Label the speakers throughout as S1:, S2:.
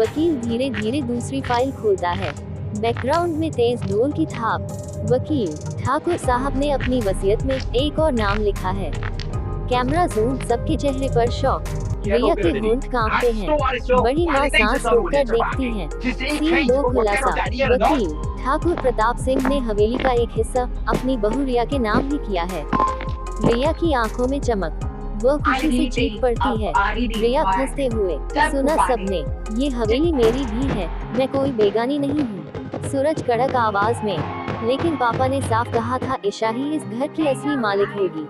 S1: वकील धीरे धीरे दूसरी फाइल खोलता है। बैकग्राउंड में तेज ढोल की थाप। वकील, ठाकुर साहब ने अपनी वसीयत में एक और नाम लिखा है। कैमरा जूम, सबके चेहरे पर शौक। रिया के होंठ कांपते हैं। बड़ी माँ सांस रोककर देखती हैं। सीन 2 खुलासा। वकील, ठाकुर प्रताप सिंह ने हवेली का एक हिस्सा अपनी बहू रिया के नाम ही किया है। रिया की आंखों में चमक, वह खुशी से चीख पड़ती है। रिया हंसते हुए, सुना सबने, ये हवेली मेरी भी है, मैं कोई बेगानी नहीं हूँ। सूरज कड़क आवाज में, लेकिन पापा ने साफ कहा था ईशा ही इस घर की असली मालिक होगी।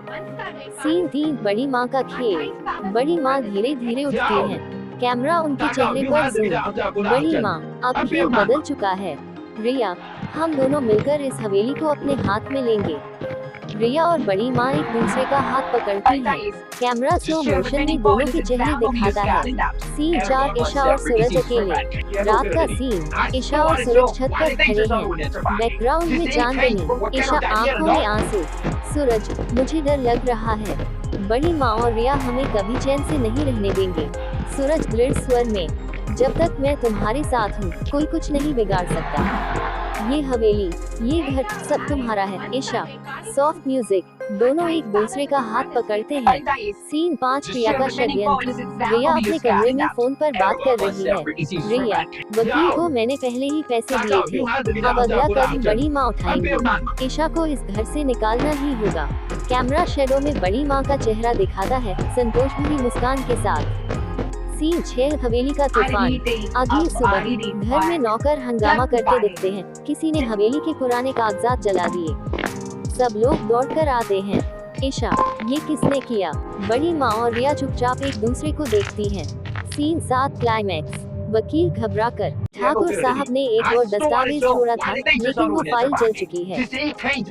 S1: सीन 3 बड़ी माँ का खेल। बड़ी माँ धीरे धीरे उठती हैं। कैमरा उनके चेहरे पर जूम। बड़ी माँ, अब खेल बदल चुका है। रिया, हम दोनों मिलकर इस हवेली को अपने हाथ में लेंगे। रिया और बड़ी माँ एक दूसरे का हाथ पकड़ती हैं। कैमरा स्लो मोशन में दोनों के चेहरे दिखाता है। सीन 4 ईशा और सूरज अकेले। रात का सीन, ईशा और सूरज छत पर खड़े हैं। बैकग्राउंड में चांदनी, ईशा आंखों में आंसू। सूरज, मुझे डर लग रहा है। बड़ी माँ और रिया हमें कभी चैन से नहीं रहने देंगे। सूरज दृढ़ स्वर में, जब तक मैं तुम्हारे साथ हूँ, कोई कुछ नहीं बिगाड़ सकता। ये हवेली, ये घर, सब तुम्हारा है। ईशा, सॉफ्ट म्यूजिक, दोनों एक दूसरे का हाथ पकड़ते हैं। सीन 5 रिया का षड्यंत्र। रिया अपने कमरे में फोन पर बात कर रही है। रिया, वकील को मैंने पहले ही पैसे दिए थे, अब अगला कदम बड़ी माँ उठाएंगे। ईशा को इस घर से निकालना ही होगा। कैमरा शेडो में बड़ी माँ का चेहरा दिखाता है, संतोष भरी मुस्कान के साथ। सीन 6 हवेली का तूफान। अगली सुबह घर में नौकर हंगामा करते दिखते हैं। किसी ने हवेली के पुराने कागजात जला दिए। सब लोग दौड़कर आते हैं। ईशा, ये किसने किया? बड़ी माँ और रिया चुपचाप एक दूसरे को देखती हैं। Scene 7 climax. वकील घबराकर, ठाकुर साहब ने एक और दस्तावेज छोड़ा था, लेकिन वो फाइल जल चुकी है।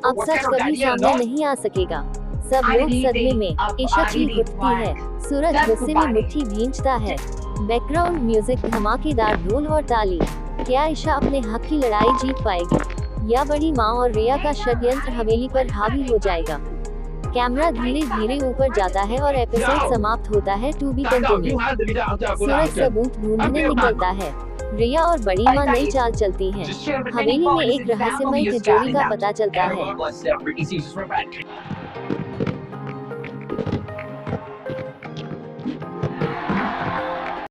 S1: अब सच कभी सामने नहीं आ सकेगा। सब लोग सदमे में। ईशा चीख उठती है। सूरज गुस्से में मुट्ठी भींचता है। बैकग्राउंड म्यूजिक, धमाकेदार ढोल और ताली। क्या ईशा अपने हक की लड़ाई जीत पाएगी, या बड़ी माँ और रिया का षड्यंत्र हवेली पर हावी हो जाएगा? कैमरा धीरे धीरे ऊपर जाता है और एपिसोड समाप्त होता है। To be continue. सूरज सबूत ढूंढने निकलता है। रिया और बड़ी माँ नई चाल चलती हैं। हवेली में एक रहस्यमय तिजोरी का पता चलता है।